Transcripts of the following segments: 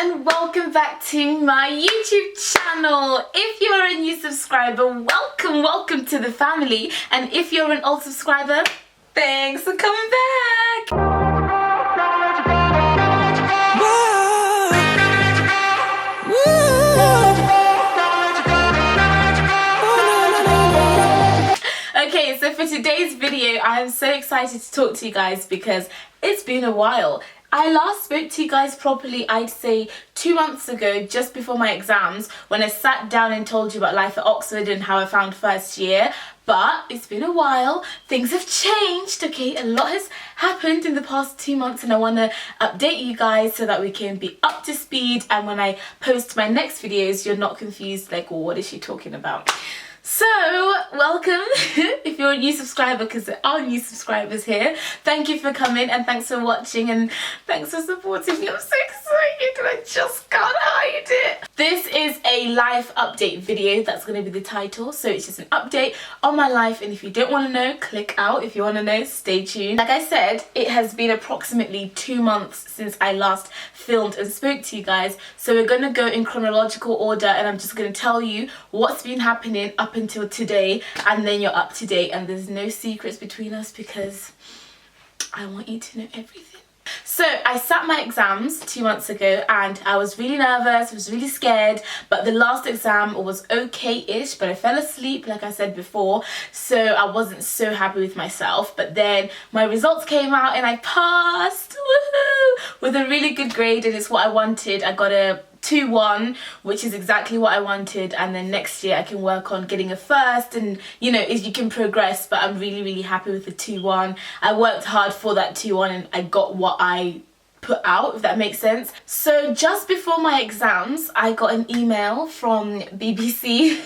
and welcome back to my YouTube channel. If you're a new subscriber, welcome to the family, and if you're an old subscriber, thanks for coming back. Okay, so for today's video, I am so excited to talk to you guys because it's been a while. I last spoke to you guys properly, I'd say 2 months ago, just before my exams, when I sat down and told you about life at Oxford and how I found first year. But it's been a while, things have changed, okay? A lot has happened in the past 2 months and I want to update you guys so that we can be up to speed, and when I post my next videos, you're not confused like, well, what is she talking about? So, welcome if you're a new subscriber, because there are new subscribers here. Thank you for coming and thanks for watching and thanks for supporting me. I'm so excited and I just can't hide it. This is a life update video, that's going to be the title. So it's just an update on my life, and if you don't want to know, click out. If you want to know, stay tuned. Like I said, it has been approximately 2 months since I last filmed and spoke to you guys. So we're going to go in chronological order and I'm just going to tell you what's been happening up until today, and then you're up to date and there's no secrets between us because I want you to know everything. So I sat my exams 2 months ago and I was really nervous, I was really scared, but the last exam was okay-ish, but I fell asleep like I said before, so I wasn't so happy with myself. But then my results came out and I passed, woohoo, with a really good grade, and it's what I wanted. I got a 2-1, which is exactly what I wanted, and then next year I can work on getting a first, and you know, you can progress. But I'm really happy with the 2-1. I worked hard for that 2-1 and I got what I put out, if that makes sense. So just before my exams, I got an email from BBC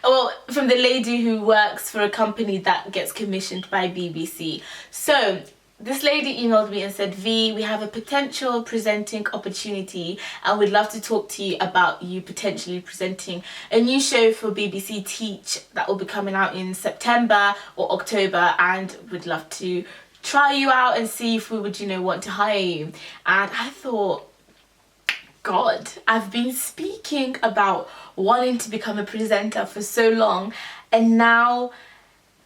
well, from the lady who works for a company that gets commissioned by BBC. So this lady emailed me and said, V, we have a potential presenting opportunity and we'd love to talk to you about you potentially presenting a new show for BBC Teach that will be coming out in September or October, and we'd love to try you out and see if we would, you know, want to hire you. And I thought, God, I've been speaking about wanting to become a presenter for so long, and now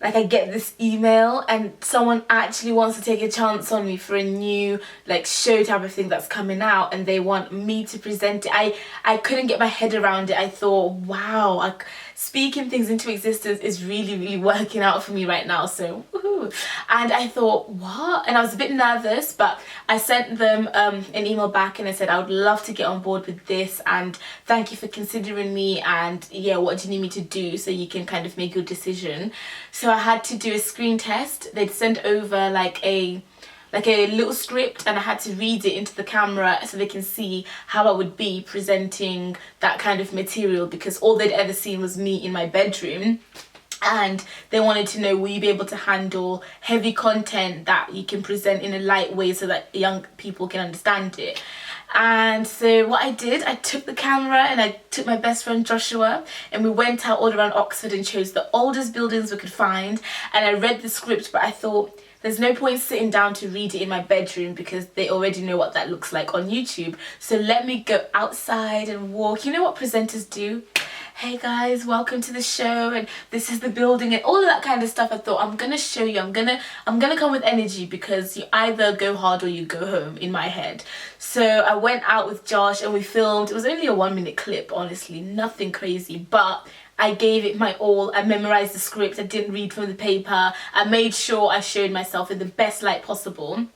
like I get this email and someone actually wants to take a chance on me for a new like show type of thing that's coming out, and they want me to present it. I couldn't get my head around it. I thought, wow, speaking things into existence is really working out for me right now, so woohoo. And I thought, what? And I was a bit nervous, but I sent them an email back and I said I would love to get on board with this, and thank you for considering me, and yeah, what do you need me to do so you can kind of make your decision. So I had to do a screen test. They'd send over like a little script and I had to read it into the camera so they can see how I would be presenting that kind of material, because all they'd ever seen was me in my bedroom, and they wanted to know, will you be able to handle heavy content that you can present in a light way so that young people can understand it. And so what I did, I took the camera and I took my best friend Joshua and we went out all around Oxford and chose the oldest buildings we could find, and I read the script, but I thought there's no point sitting down to read it in my bedroom because they already know what that looks like on YouTube. So let me go outside and walk. You know what presenters do? Hey guys, welcome to the show and this is the building and all of that kind of stuff. I thought, I'm gonna show you, I'm gonna come with energy, because you either go hard or you go home in my head. So I went out with Josh and we filmed. It was only a 1-minute clip, honestly, nothing crazy, but I gave it my all. I memorized the script, I didn't read from the paper, I made sure I showed myself in the best light possible.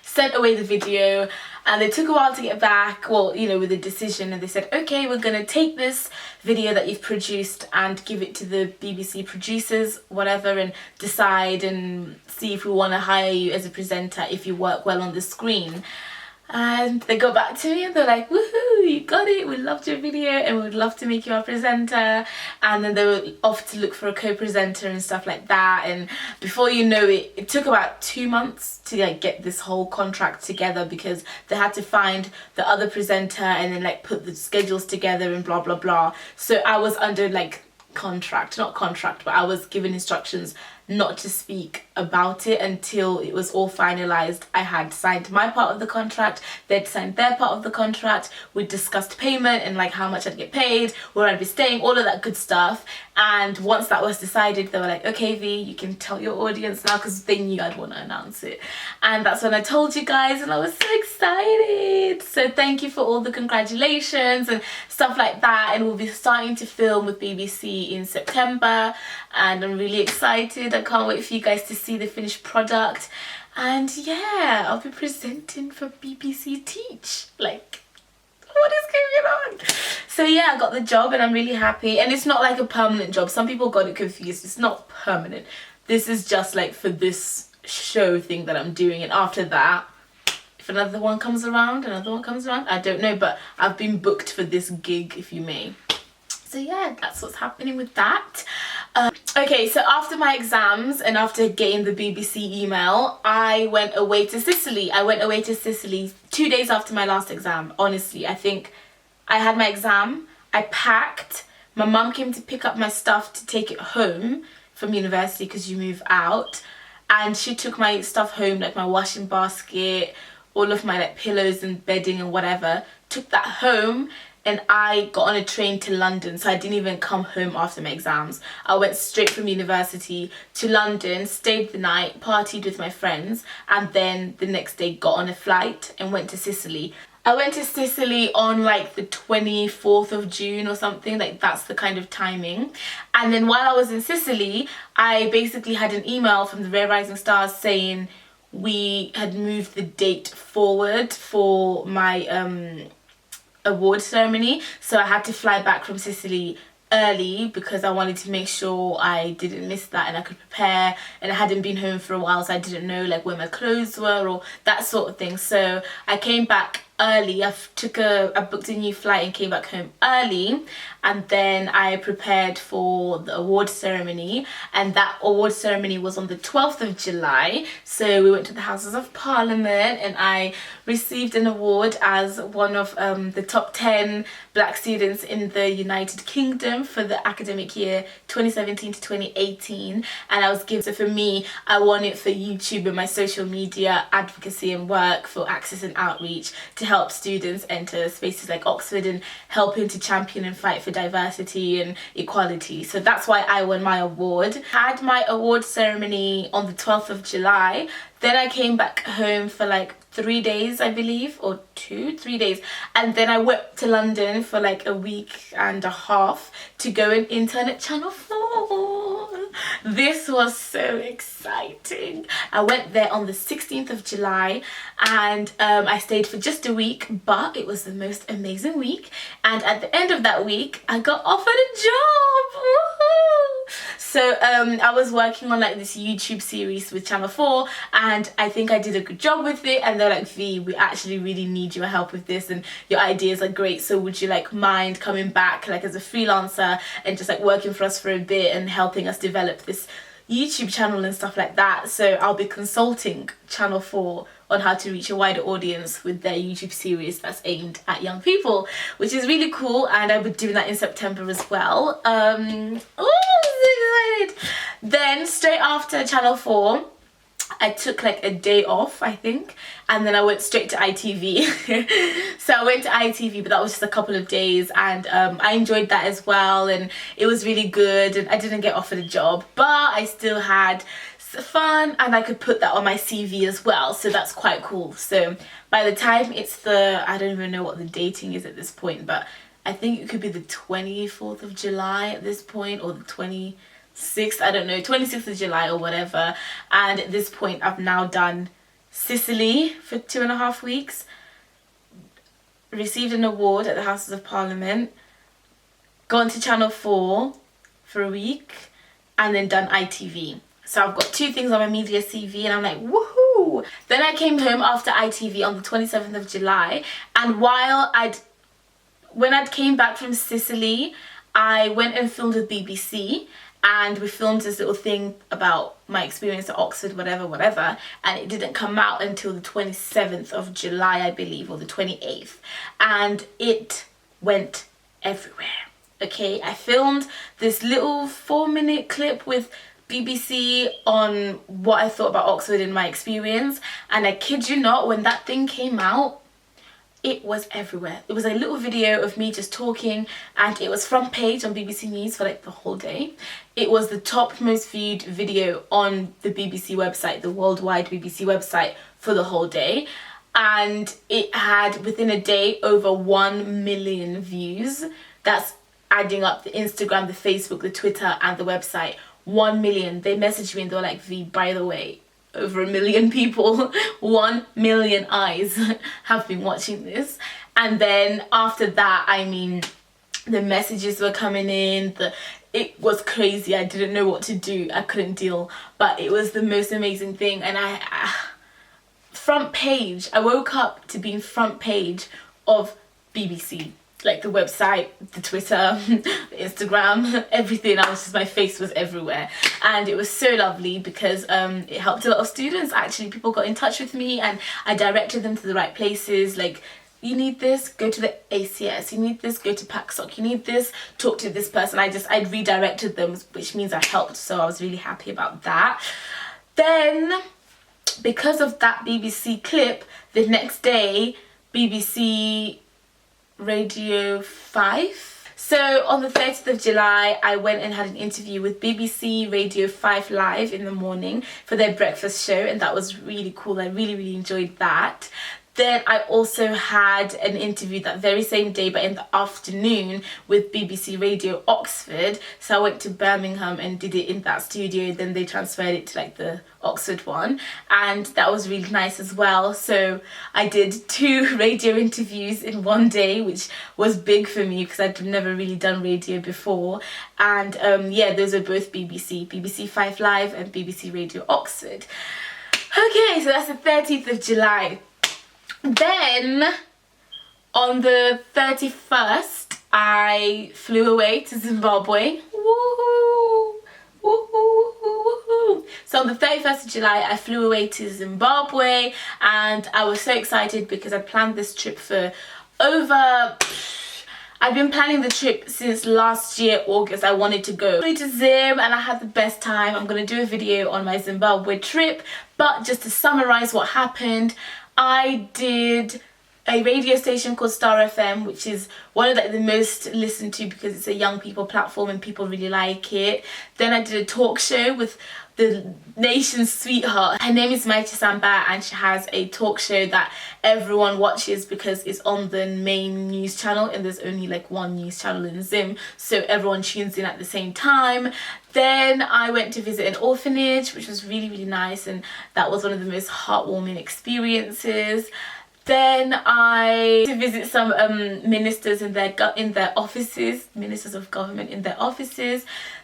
Sent away the video and they took a while to get back, well, you know, with a decision, and they said, okay, we're gonna take this video that you've produced and give it to the BBC producers, whatever, and decide and see if we want to hire you as a presenter if you work well on the screen. And they got back to me and they're like, woohoo, you got it, we loved your video and we would love to make you our presenter. And then they were off to look for a co-presenter and stuff like that, and before you know it, it took about 2 months to like get this whole contract together, because they had to find the other presenter and then like put the schedules together and blah blah. So I was under like contract, not contract, but I was given instructions not to speak about it until it was all finalized. I had signed my part of the contract, they'd signed their part of the contract, we discussed payment and like how much I'd get paid, where I'd be staying, all of that good stuff. And once that was decided, they were like, okay V, you can tell your audience now, because they knew I'd want to announce it. And that's when I told you guys, and I was so excited. So thank you for all the congratulations and stuff like that. And we'll be starting to film with BBC in September, and I'm really excited. I can't wait for you guys to see the finished product. And yeah, I'll be presenting for BBC Teach. Like, what is going on? So yeah, I got the job and I'm really happy. And it's not like a permanent job. Some people got it confused. It's not permanent. This is just like for this show thing that I'm doing. And after that, if another one comes around, I don't know. But I've been booked for this gig, if you may. So yeah, that's what's happening with that. Okay, so after my exams and after getting the BBC email, I went away to Sicily. I went away to Sicily 2 days after my last exam. Honestly, I think I had my exam, I packed, my mum came to pick up my stuff to take it home from university because you move out, and she took my stuff home, like my washing basket, all of my like pillows and bedding and whatever, took that home. And I got on a train to London, so I didn't even come home after my exams. I went straight from university to London, stayed the night, partied with my friends, and then the next day got on a flight and went to Sicily. I went to Sicily on like the 24th of June or something, like that's the kind of timing. And then while I was in Sicily, I basically had an email from the Rare Rising Stars saying we had moved the date forward for my award ceremony, so I had to fly back from Sicily early because I wanted to make sure I didn't miss that and I could prepare, and I hadn't been home for a while, so I didn't know like where my clothes were or that sort of thing. So I came back early. I booked a new flight and came back home early, and then I prepared for the award ceremony, and that award ceremony was on the 12th of July. So we went to the Houses of Parliament and I received an award as one of the top 10 black students in the United Kingdom for the academic year 2017 to 2018, and I was given, so for me, I won it for YouTube and my social media advocacy and work for access and outreach to help students enter spaces like Oxford and helping to champion and fight for diversity and equality. So that's why I won my award. Had my award ceremony on the 12th of July. Then I came back home for like 3 days, I believe, or 3 days, and then I went to London for like a week and a half to go and intern at Channel 4. This was so exciting. I went there on the 16th of July, and I stayed for just a week, but it was the most amazing week. And at the end of that week, I got offered a job. Woohoo! So I was working on like this YouTube series with Channel 4, and I think I did a good job with it, and they're like, V, we actually really need your help with this and your ideas are great, so would you like mind coming back like as a freelancer and just like working for us for a bit and helping us develop this YouTube channel and stuff like that. So I'll be consulting Channel 4 on how to reach a wider audience with their YouTube series that's aimed at young people, which is really cool, and I'll be doing that in September as well. Oh, I'm so excited. Then straight after Channel 4, I took like a day off, I think, and then I went straight to ITV. So I went to ITV, but that was just a couple of days, and I enjoyed that as well, and it was really good, and I didn't get offered a job, but I still had fun, and I could put that on my CV as well, so that's quite cool. So by the time it's I don't even know what the dating is at this point, but I think it could be the 24th of July at this point, or the 26th, I don't know, 26th of July or whatever. And at this point I've now done Sicily for 2.5 weeks, received an award at the Houses of Parliament, gone to Channel 4 for a week, and then done ITV. So I've got 2 things on my media CV, and I'm like, woohoo! Then I came home after ITV on the 27th of July, and when I came back from Sicily, I went and filmed with BBC, and we filmed this little thing about my experience at Oxford, whatever, and it didn't come out until the 27th of July, I believe, or the 28th, and it went everywhere. Okay, I filmed this little 4-minute clip with BBC on what I thought about Oxford in my experience, and I kid you not, when that thing came out, it was everywhere. It was a little video of me just talking, and it was front page on BBC News for like the whole day. It was the top most viewed video on the BBC website, the worldwide BBC website, for the whole day, and it had within a day over 1 million views. That's adding up the Instagram, the Facebook, the Twitter and the website. 1 million. They messaged me and they were like, V, by the way, over 1 million people, 1 million eyes have been watching this. And then after that, I mean, the messages were coming in, it was crazy. I didn't know what to do. I couldn't deal, but it was the most amazing thing. And front page, I woke up to being front page of BBC, like the website, the Twitter, the Instagram, everything. My face was everywhere, and it was so lovely because it helped a lot of students. Actually, people got in touch with me and I directed them to the right places. Like, you need this, go to the ACS. You need this, go to PACSOC. You need this, talk to this person. I redirected them, which means I helped, so I was really happy about that. Then, because of that BBC clip, the next day, BBC Radio 5. So on the 30th of July, I went and had an interview with BBC Radio 5 Live in the morning for their breakfast show, and that was really cool. I really enjoyed that. Then I also had an interview that very same day, but in the afternoon, with BBC Radio Oxford. So I went to Birmingham and did it in that studio. Then they transferred it to like the Oxford one, and that was really nice as well. So I did 2 radio interviews in one day, which was big for me because I'd never really done radio before. And yeah, those are both BBC 5 Live and BBC Radio Oxford. Okay, so that's the 30th of July. Then on the 31st, I flew away to Zimbabwe. Woohoo! Woohoo! Woohoo! So on the 31st of July, I flew away to Zimbabwe, and I was so excited because I planned this trip for I've been planning the trip since last year, August. I wanted to go to Zim and I had the best time. I'm going to do a video on my Zimbabwe trip, but just to summarize what happened, I did a radio station called Star FM, which is one of the most listened to because it's a young people platform and people really like it. Then I did a talk show with the nation's sweetheart. Her name is Maiti Samba, and she has a talk show that everyone watches because it's on the main news channel, and there's only like one news channel in Zim, so everyone tunes in at the same time. Then I went to visit an orphanage, which was really nice, and that was one of the most heartwarming experiences. Then I to visit some ministers in their offices, ministers of government in their offices.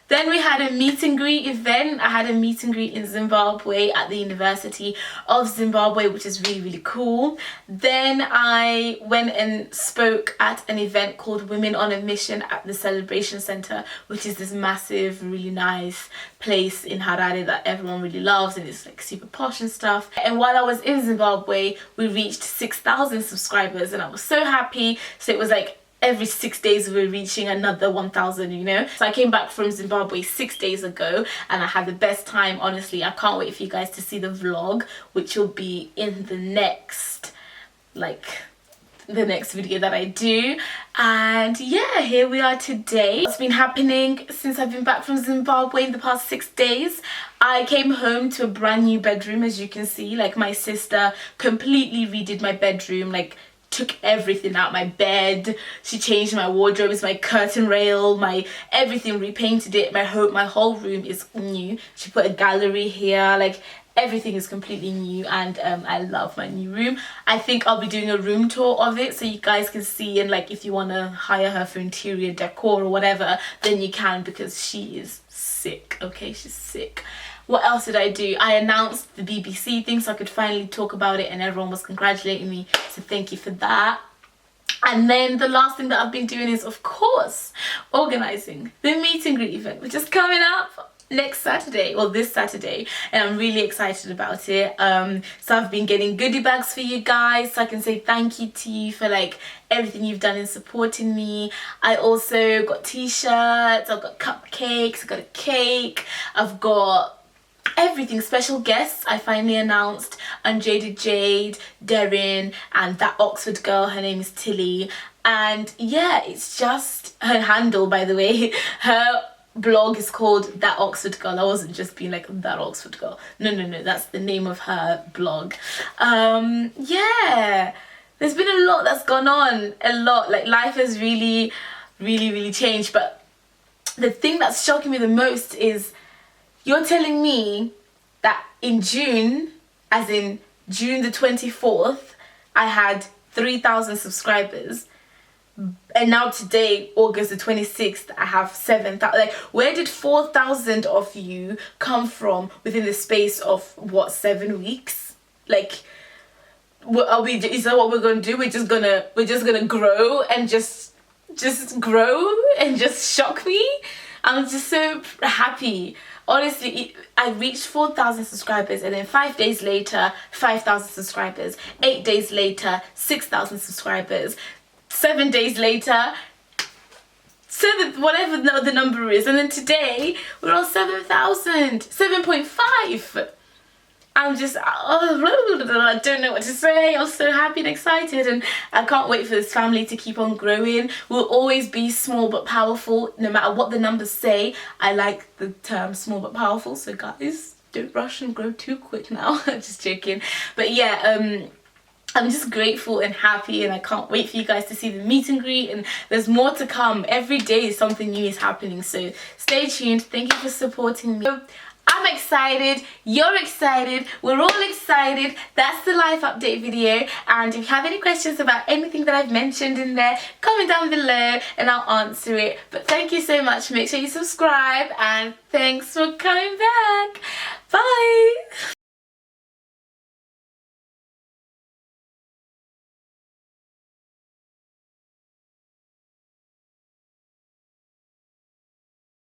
Then we had a meet and greet event. I had a meet and greet in Zimbabwe at the University of Zimbabwe, which is really cool. Then I went and spoke at an event called Women on a Mission at the Celebration Center, which is this massive, really nice place in Harare that everyone really loves, and it's like super posh and stuff. And while I was in Zimbabwe, we reached 6,000 subscribers, and I was so happy. So it was like every 6 days we were reaching another 1,000, you know. So I came back from Zimbabwe 6 days ago and I had the best time. Honestly, I can't wait for you guys to see the vlog, which will be in the next video that I do. And yeah, here we are today. What's been happening since I've been back from Zimbabwe in the past 6 days? I came home to a brand new bedroom, as you can see. Like, my sister completely redid my bedroom, like took everything out, my bed, she changed my wardrobes, my curtain rail, my everything, repainted it. My whole room is new. She put a gallery here, like everything is completely new, and I love my new room. I think I'll be doing a room tour of it so you guys can see, and like if you want to hire her for interior decor or whatever, then you can, because she is sick. Okay, she's sick. What else did I do? I announced the BBC thing so I could finally talk about it, and everyone was congratulating me, so thank you for that. And then the last thing that I've been doing is, of course, organising the meet and greet event, which is coming up next Saturday, or this Saturday, and I'm really excited about it. So I've been getting goodie bags for you guys, so I can say thank you to you for like everything you've done in supporting me. I also got t-shirts, I've got cupcakes, I've got a cake, I've got everything. Special guests I finally announced: Unjaded Jade, Darren, and that Oxford girl, her name is Tilly. And yeah, it's just her handle, by the way. Her blog is called That Oxford Girl. I wasn't just being like that Oxford girl. No, that's the name of her blog. Yeah, there's been a lot that's gone on, a lot. Like, life has really changed. But the thing that's shocking me the most is you're telling me that in June, as in June the 24th, I had 3,000 subscribers. And now today, August the 26th, I have 7,000. Like, where did 4,000 of you come from within the space of, what, 7 weeks? Like, is that what we're gonna do? We're just gonna grow and just grow and just shock me? I'm just so happy. Honestly, I reached 4,000 subscribers, and then 5 days later, 5,000 subscribers. 8 days later, 6,000 subscribers. 7 days later, whatever the number is, and then today we're on 7,000, 7.5. I'm just, I don't know what to say. I'm so happy and excited, and I can't wait for this family to keep on growing. We'll always be small but powerful, no matter what the numbers say. I like the term small but powerful, so guys, don't rush and grow too quick now. Just joking. But yeah, I'm just grateful and happy, and I can't wait for you guys to see the meet and greet, and there's more to come. Every day something new is happening, so stay tuned. Thank you for supporting me. I'm excited, you're excited, we're all excited. That's the life update video, and if you have any questions about anything that I've mentioned in there, comment down below and I'll answer it. But thank you so much. Make sure you subscribe, and thanks for coming back. Bye.